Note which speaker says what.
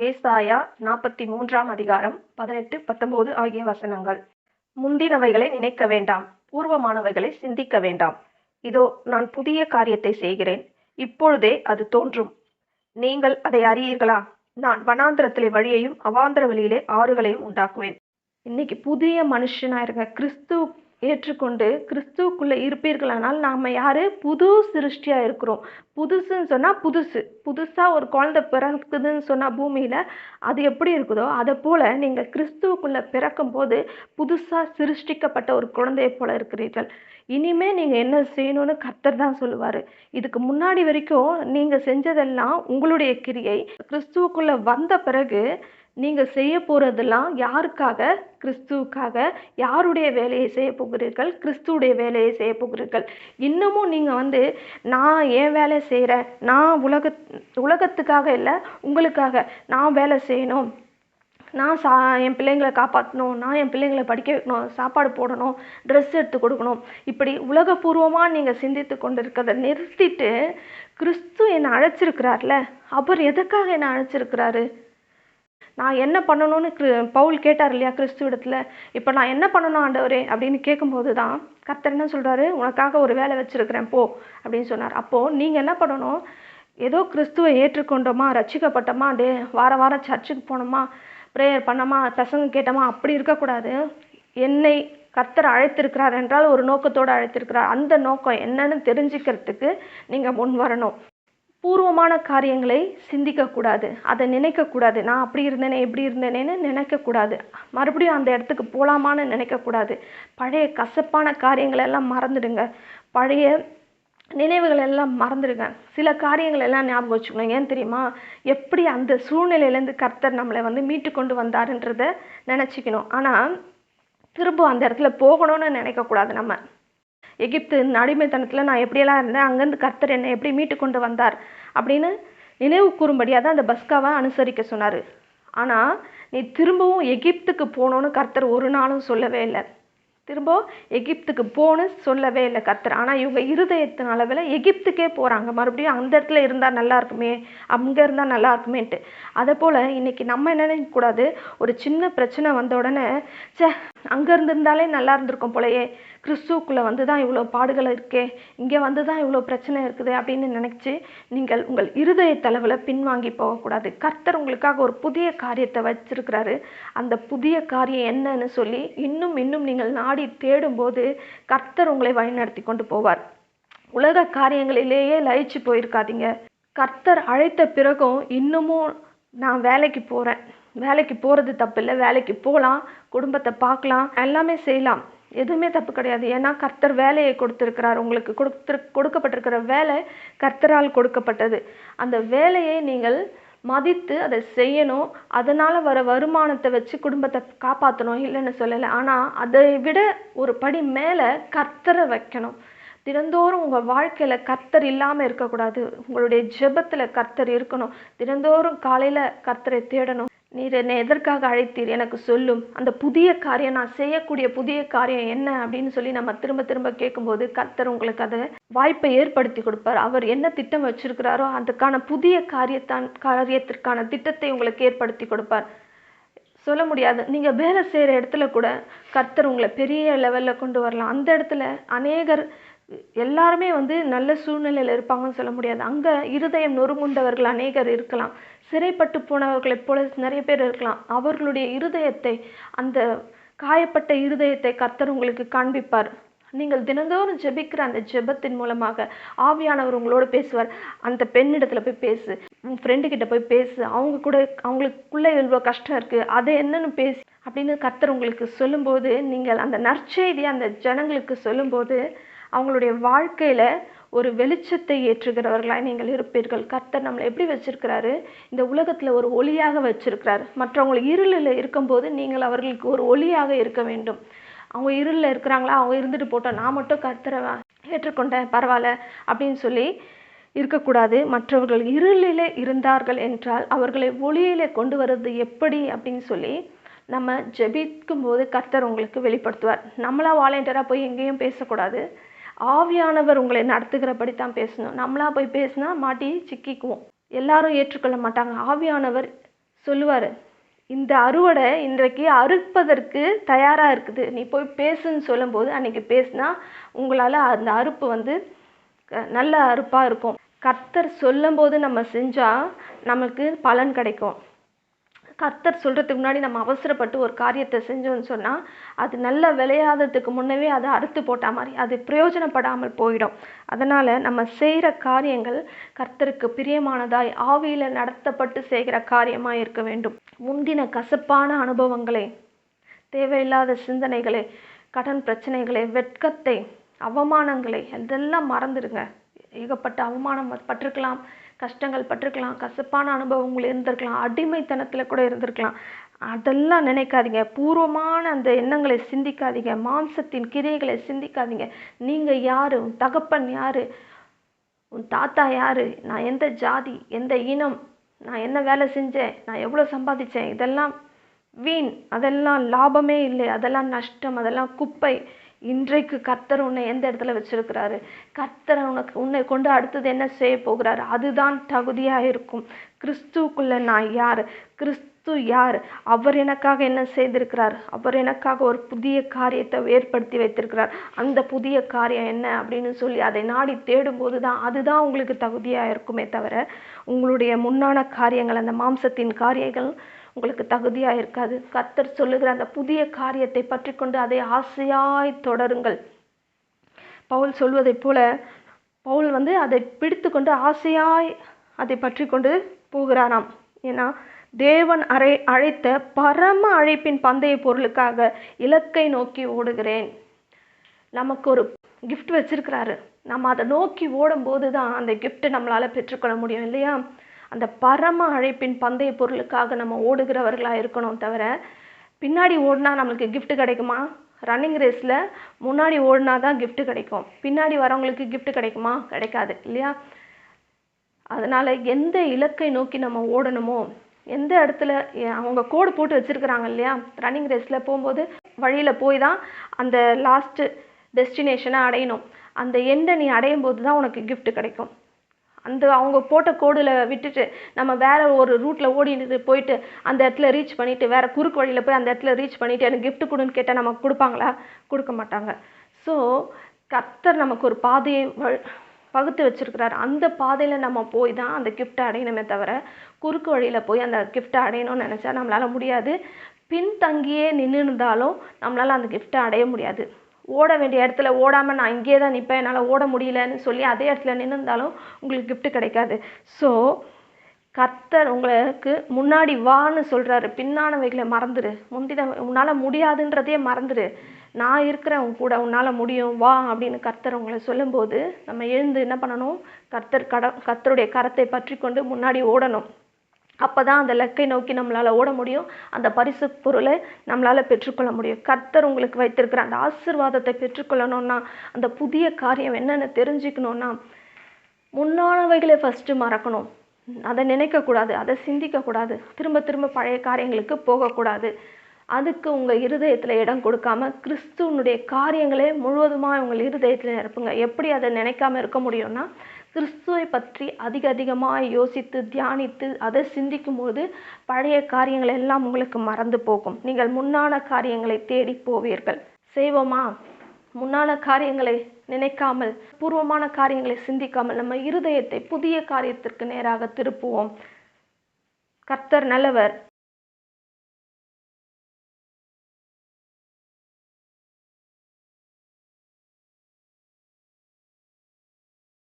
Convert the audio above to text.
Speaker 1: ஏசாயா 43 அதிகாரம் 18, 19 ஆகிய வசனங்கள். முந்தினவைகளை நினைக்க வேண்டாம், பூர்வமானவைகளை சிந்திக்க வேண்டாம். இதோ நான் புதிய காரியத்தை செய்கிறேன், இப்பொழுதே அது தோன்றும். நீங்கள் அதை அறியீர்களா? நான் வனாந்திரத்திலே வழியையும் அவாந்திர வெளியிலே ஆறுகளையும் உண்டாக்குவேன். இன்னைக்கு புதிய மனுஷனா இருங்க. கிறிஸ்து ஏற்றுக்கொண்டு கிறிஸ்துக்குள்ள இருப்பீர்களானால் நாம யாரு? புது சிருஷ்டியா இருக்கிறோம். புதுசுன்னு சொன்னா புதுசா ஒரு குழந்தை பிறக்குதுன்னு சொன்னா பூமியில அது எப்படி இருக்குதோ அதை போல நீங்க கிறிஸ்துவுக்குள்ள பிறக்கும் போது புதுசா சிருஷ்டிக்கப்பட்ட ஒரு குழந்தையை போல இருக்கிறீர்கள். இனிமே நீங்க என்ன செய்யணும்னு கர்த்தர் தான் சொல்லுவாரு. இதுக்கு முன்னாடி வரைக்கும் நீங்க செஞ்சதெல்லாம் உங்களுடைய கிரியை. கிறிஸ்துவுக்குள்ள வந்த பிறகு நீங்க செய்ய போறதெல்லாம் யாருக்காக? கிறிஸ்துவுக்காக. யாருடைய வேலையை செய்ய போகிறீர்கள்? கிறிஸ்துவுடைய வேலையை செய்ய போகிறீர்கள். இன்னமும் நீங்க நான் என் வேலை செய்கிறேன், நான் உலகத்துக்காக இல்லை, உங்களுக்காக நான் வேலை செய்யணும், நான் என் பிள்ளைங்களை காப்பாற்றணும், நான் என் பிள்ளைங்களை படிக்க வைக்கணும், சாப்பாடு போடணும், ட்ரெஸ் எடுத்து கொடுக்கணும், இப்படி உலகபூர்வமாக நீங்கள் சிந்தித்து கொண்டு இருக்கிறத நிறுத்திட்டு கிறிஸ்து என்னை அழைச்சிருக்கிறார்ல, அவர் எதுக்காக என்னை அழைச்சிருக்கிறாரு? நான் என்ன பண்ணணும்னு பவுல் கேட்டார் இல்லையா கிறிஸ்துவிடத்தில். இப்போ நான் என்ன பண்ணணும் ஆண்டவரே அப்படின்னு கேட்கும்போது தான் கர்த்தர் என்ன சொல்கிறாரு? உனக்காக ஒரு வேலை வச்சுருக்கிறேன் போ அப்படின்னு சொன்னார். அப்போது நீங்கள் என்ன பண்ணணும்? ஏதோ கிறிஸ்துவை ஏற்றுக்கொண்டோமா, ரட்சிக்கப்பட்டோமா, வாரம் சர்ச்சுக்கு போனோமா, ப்ரேயர் பண்ணோமா, பசங்க கேட்டோமா, அப்படி இருக்கக்கூடாது. என்னை கர்த்தர் அழைத்திருக்கிறார் என்றால் ஒரு நோக்கத்தோடு அழைத்திருக்கிறார். அந்த நோக்கம் என்னன்னு தெரிஞ்சுக்கிறதுக்கு நீங்கள் முன் வரணும். பூர்வமான காரியங்களை சிந்திக்கக்கூடாது, அதை நினைக்கக்கூடாது. நான் அப்படி இருந்தேனே இப்படி இருந்தேனேன்னு நினைக்கக்கூடாது. மறுபடியும் அந்த இடத்துக்கு போகலாமான்னு நினைக்கக்கூடாது. பழைய கசப்பான காரியங்களை எல்லாம் மறந்துடுங்க. பழைய நினைவுகள் எல்லாம் மறந்துடுங்க. சில காரியங்கள் எல்லாம் ஞாபகம் வச்சுக்கணும். ஏன் தெரியுமா? எப்படி அந்த சூழ்நிலையிலேருந்து கர்த்தர் நம்மளை மீட்டு கொண்டு வந்தாருன்றத நினச்சிக்கணும். ஆனால் திரும்ப அந்த இடத்துல போகணும்னு நினைக்கக்கூடாது. நம்ம எகிப்து அடிமைத்தனத்தில் நான் எப்படியெல்லாம் இருந்தேன், அங்கேருந்து கர்த்தர் என்னை எப்படி மீட்டு கொண்டு வந்தார் அப்படின்னு நினைவு கூறும்படியாக தான் அந்த பஸ்காவை அனுசரிக்க சொன்னார். ஆனால் நீ திரும்பவும் எகிப்துக்கு போகணுன்னு கர்த்தர் ஒரு நாளும் சொல்லவே இல்லை. திரும்ப எகிப்துக்கு போகணுன்னு சொல்லவே இல்லை கர்த்தர். ஆனால் இவங்க இருதயத்தின் அளவில் எகிப்துக்கே போகிறாங்க. மறுபடியும் அந்த இடத்துல இருந்தால் நல்லா இருக்குமே, அங்கே இருந்தால் நல்லா இருக்குமேன்ட்டு. அதை போல் இன்றைக்கி நம்ம என்ன நினைக்கக்கூடாது? ஒரு சின்ன பிரச்சனை வந்த உடனே அங்கே இருந்திருந்தாலே நல்லா இருந்திருக்கும் போலையே, கிறிஸ்துவுக்குள்ளே தான் இவ்வளோ பாடுகள் இருக்கே, இங்கே தான் இவ்வளோ பிரச்சனை இருக்குது அப்படின்னு நினச்சி நீங்கள் உங்கள் இருதயத்தளவில் பின்வாங்கி போகக்கூடாது. கர்த்தர் உங்களுக்காக ஒரு புதிய காரியத்தை வச்சிருக்கிறாரு. அந்த புதிய காரியம் என்னன்னு சொல்லி இன்னும் நீங்கள் நாடி தேடும்போது கர்த்தர் உங்களை வழிநடத்தி கொண்டு போவார். உலக காரியங்களிலேயே லயிச்சு போயிருக்காதீங்க. கர்த்தர் அழைத்த பிறகும் இன்னமும் நான் வேலைக்கு போகிறேன், வேலைக்கு போகிறது தப்பு இல்லை, வேலைக்கு போகலாம், குடும்பத்தை பார்க்கலாம், எல்லாமே செய்யலாம், எதுவுமே தப்பு கிடையாது. ஏன்னா கர்த்தர் வேலையை கொடுத்துருக்கிறார். உங்களுக்கு கொடுக்கப்பட்டிருக்கிற வேலை கர்த்தரால் கொடுக்கப்பட்டது. அந்த வேலையை நீங்கள் மதித்து அதை செய்யணும். அதனால் வர வருமானத்தை வச்சு குடும்பத்தை காப்பாற்றணும், இல்லைன்னு சொல்லலை. ஆனால் அதை விட ஒரு படி மேலே கர்த்தரை வைக்கணும். தினந்தோறும் உங்கள் வாழ்க்கையில் கர்த்தர் இல்லாமல் இருக்கக்கூடாது. உங்களுடைய ஜெபத்தில் கர்த்தர் இருக்கணும். தினந்தோறும் காலையில் கர்த்தரை தேடணும். நீர் என்னை எதற்காக அழைத்தீர், எனக்கு சொல்லும். அந்த புதிய காரியம், நான் செய்யக்கூடிய புதிய காரியம் என்ன அப்படின்னு சொல்லி நம்ம திரும்ப கேட்கும்போது கர்த்தர் உங்களுக்கு அதை வாய்ப்பை ஏற்படுத்தி கொடுப்பார். அவர் என்ன திட்டம் வச்சிருக்கிறாரோ அதுக்கான புதிய காரியத்திற்கான திட்டத்தை உங்களுக்கு ஏற்படுத்தி கொடுப்பார். சொல்ல முடியாது. நீங்கள் வேலை செய்கிற இடத்துல கூட கர்த்தர் உங்களை பெரிய லெவலில் கொண்டு வரலாம். அந்த இடத்துல அநேகர் எல்லாருமே நல்ல சூழ்நிலையில் இருப்பாங்கன்னு சொல்ல முடியாது. அங்கே இருதயம் நொறுங்குண்டவர்கள் அநேகர் இருக்கலாம். சிறைப்பட்டு போனவர்களைப் போல நிறைய பேர் இருக்கலாம். அவர்களுடைய இருதயத்தை, அந்த காயப்பட்ட இருதயத்தை கர்த்தர் உங்களுக்கு காண்பிப்பார். நீங்கள் தினந்தோறும் ஜெபிக்கிற அந்த ஜெபத்தின் மூலமாக ஆவியானவர் உங்களோடு பேசுவார். அந்த பெண்ணிடத்துல போய் பேசு, உன் ஃப்ரெண்டுக்கிட்ட போய் பேசு, அவங்களுக்குள்ளே எவ்வளோ கஷ்டம் இருக்குது, அதை என்னன்னு பேசு அப்படின்னு கர்த்தர் உங்களுக்கு சொல்லும்போது, நீங்கள் அந்த நற்செய்தியை அந்த ஜனங்களுக்கு சொல்லும்போது அவங்களுடைய வாழ்க்கையில் ஒரு வெளிச்சத்தை ஏற்றுகிறவர்களாக நீங்கள் இருப்பீர்கள். கர்த்தர் நம்மளை எப்படி வச்சிருக்கிறாரு? இந்த உலகத்தில் ஒரு ஒளியாக வச்சிருக்கிறார். மற்றவங்களுக்கு இருளில் இருக்கும்போது நீங்கள் அவர்களுக்கு ஒரு ஒளியாக இருக்க வேண்டும். அவங்க இருளில் இருக்கிறாங்களா, அவங்க இருந்துட்டு போட்டோம், நான் மட்டும் கர்த்தரை ஏற்றுக்கொண்டேன் பரவாயில்ல அப்படின்னு சொல்லி இருக்கக்கூடாது. மற்றவர்கள் இருளிலே இருந்தார்கள் என்றால் அவர்களை ஒளியிலே கொண்டு வர்றது எப்படி அப்படின்னு சொல்லி நம்ம ஜெபிக்கும் போது கர்த்தர் உங்களுக்கு வெளிப்படுத்துவார். நம்மளா வாலண்டியராக போய் எங்கேயும் பேசக்கூடாது. ஆவியானவர் உங்களை நடத்துகிறபடி தான் பேசணும். நம்மளா போய் பேசினா மாட்டி சிக்கிக்குவோம். எல்லாரும் ஏற்றுக்கொள்ள மாட்டாங்க. ஆவியானவர் சொல்லுவார், இந்த அறுவடை இன்றைக்கு அறுப்பதற்கு தயாராக இருக்குது, நீ போய் பேசுன்னு சொல்லும்போது அன்றைக்கி பேசுனா உங்களால் அந்த அறுப்பு நல்ல அறுப்பாக இருக்கும். கர்த்தர் சொல்லும்போது நம்ம செஞ்சால் நமக்கு பலன் கிடைக்கும். கர்த்தர் சொல்கிறதுக்கு முன்னாடி நம்ம அவசரப்பட்டு ஒரு காரியத்தை செஞ்சோன்னு சொன்னால் அது நல்ல விளையாததுக்கு முன்னவே அதை அறுத்து போட்ட மாதிரி அது பிரயோஜனப்படாமல் போயிடும். அதனால் நம்ம செய்கிற காரியங்கள் கர்த்தருக்கு பிரியமானதாய் ஆவியில் நடத்தப்பட்டு செய்கிற காரியமாக இருக்க வேண்டும். முந்தின கசப்பான அனுபவங்களை, தேவையில்லாத சிந்தனைகளை, கடன் பிரச்சனைகளை, வெட்கத்தை, அவமானங்களை இதெல்லாம் மறந்துடுங்க. ஏகப்பட்ட அவமானம் பட்டிருக்கலாம், கஷ்டங்கள் பட்டிருக்கலாம், கசப்பான அனுபவங்கள் இருந்திருக்கலாம், அடிமைத்தனத்தில் கூட இருந்திருக்கலாம். அதெல்லாம் நினைக்காதீங்க. பூர்வமான அந்த எண்ணங்களை சிந்திக்காதீங்க. மாம்சத்தின் கிரியைகளை சிந்திக்காதீங்க. நீங்கள் யார், உன் தகப்பன் யார், உன் தாத்தா யார், நான் எந்த ஜாதி, எந்த இனம், நான் என்ன வேலை செஞ்சேன், நான் எவ்வளோ சம்பாதிச்சேன், இதெல்லாம் வீண். அதெல்லாம் லாபமே இல்லை. அதெல்லாம் நஷ்டம். அதெல்லாம் குப்பை. இன்றைக்கு கர்த்தர் உன்னை எந்த இடத்துல வச்சிருக்கிறாரு, கர்த்தர் உன்னை கொண்டு அடுத்தது என்ன செய்ய போகிறாரு, அதுதான் தகுதியாக இருக்கும். கிறிஸ்துக்குள்ள நான் யார், கிறிஸ்து யார், அவர் எனக்காக என்ன செய்திருக்கிறார், அவர் எனக்காக ஒரு புதிய காரியத்தை ஏற்படுத்தி வைத்திருக்கிறார், அந்த புதிய காரியம் என்ன அப்படின்னு சொல்லி அதை நாடி தேடும்போது தான் அதுதான் உங்களுக்கு தகுதியாக இருக்குமே தவிர உங்களுடைய முன்னான காரியங்கள், அந்த மாம்சத்தின் காரியங்கள் உங்களுக்கு தகுதியாக இருக்காது. கர்த்தர் சொல்லுகிற அந்த புதிய காரியத்தை பற்றி கொண்டு அதை ஆசையாய் தொடருங்கள். பவுல் சொல்வதைப் போல பவுல் அதை பிடித்து கொண்டு ஆசையாய் அதை பற்றி கொண்டு போகிறாராம். ஏன்னா தேவன் அழைத்த பரம அழைப்பின் பந்தய பொருளுக்காக இலக்கை நோக்கி ஓடுகிறேன். நமக்கு ஒரு கிஃப்ட் வச்சிருக்கிறாரு. நம்ம அதை நோக்கி ஓடும்போது தான் அந்த கிஃப்ட் நம்மளால் பெற்றுக்கொள்ள முடியும் இல்லையா? அந்த பரம அழைப்பின் பந்தய பொருளுக்காக நம்ம ஓடுகிறவர்களாக இருக்கணும் தவிர பின்னாடி ஓடினா நம்மளுக்கு கிஃப்ட் கிடைக்குமா? ரன்னிங் ரேஸில் முன்னாடி ஓடினா தான் கிஃப்ட் கிடைக்கும். பின்னாடி வரவங்களுக்கு கிஃப்ட் கிடைக்குமா? கிடைக்காது இல்லையா? அதனால் எந்த இலக்கை நோக்கி நம்ம ஓடணுமோ, எந்த இடத்துல அவங்க கோடு போட்டு வச்சுருக்கிறாங்க இல்லையா, ரன்னிங் ரேஸில் போகும்போது வழியில் போய் தான் அந்த லாஸ்ட்டு டெஸ்டினேஷனை அடையணும். அந்த எண்டை நீ அடையும் போது தான் உனக்கு கிஃப்ட் கிடைக்கும். அந்த அவங்க போட்ட கோடில் விட்டுட்டு நம்ம வேறு ஒரு ரூட்டில் ஓடிட்டு போயிட்டு அந்த இடத்துல ரீச் பண்ணிவிட்டு வேறு குறுக்கு வழியில் போய் அந்த இடத்துல ரீச் பண்ணிவிட்டு எனக்கு கிஃப்ட் கொடுன்னு கேட்டால் நமக்கு கொடுப்பாங்களா? கொடுக்க மாட்டாங்க. ஸோ கர்த்தர் நமக்கு ஒரு பாதையை பகுத்து வச்சுருக்கிறார். அந்த பாதையில் நம்ம போய் தான் அந்த கிஃப்ட்டை அடையணுமே தவிர குறுக்கு வழியில் போய் அந்த கிஃப்ட்டை அடையணும்னு நினச்சா நம்மளால் முடியாது. பின்தங்கியே நின்று இருந்தாலும் நம்மளால் அந்த கிஃப்ட்டை அடைய முடியாது. ஓட வேண்டிய இடத்துல ஓடாமல் நான் இங்கே தான் நிற்பேன், என்னால் ஓட முடியலன்னு சொல்லி அதே இடத்துல நின்றுந்தாலும் உங்களுக்கு கிஃப்ட் கிடைக்காது. ஸோ கர்த்தர் உங்களுக்கு முன்னாடி வான்னு சொல்கிறாரு. பின்னானவைகளை மறந்துடு. உன்னால் முடியாதுன்றதையே மறந்துடு. நான் இருக்கிறேன் உன் கூட, உன்னால் முடியும், வா அப்படின்னு கர்த்தர் உங்களை சொல்லும்போது நம்ம எழுந்து என்ன பண்ணணும்? கர்த்தருடைய கரத்தை பற்றி கொண்டு முன்னாடி ஓடணும். அப்போ தான் அந்த இலக்கை நோக்கி நம்மளால் ஓட முடியும். அந்த பரிசு பொருளை நம்மளால் பெற்றுக்கொள்ள முடியும். கர்த்தர் உங்களுக்கு வைத்திருக்கிற அந்த ஆசீர்வாதத்தை பெற்றுக்கொள்ளணும்னா, அந்த புதிய காரியம் என்னென்னு தெரிஞ்சுக்கணுன்னா, முன்னானவைகளை ஃபஸ்ட்டு மறக்கணும். அதை நினைக்கக்கூடாது, அதை சிந்திக்கக்கூடாது, திரும்ப திரும்ப பழைய காரியங்களுக்கு போகக்கூடாது. அதுக்கு உங்கள் இருதயத்தில் இடம் கொடுக்காம கிறிஸ்துவனுடைய காரியங்களே முழுவதுமாக உங்கள் இருதயத்தில் நிரப்புங்க. எப்படி அதை நினைக்காம இருக்க முடியும்னா, கிறிஸ்துவை பற்றி அதிகமாக யோசித்து தியானித்து அதை சிந்திக்கும்போது பழைய காரியங்கள் எல்லாம் உங்களுக்கு மறந்து போகும். நீங்கள் முன்னான காரியங்களை தேடி போவீர்கள். செய்வோமா? முன்னான காரியங்களை நினைக்காமல், பூர்வமான காரியங்களை சிந்திக்காமல் நம்ம இருதயத்தை புதிய காரியத்திற்கு நேராக திருப்புவோம். கர்த்தர் நல்லவர்.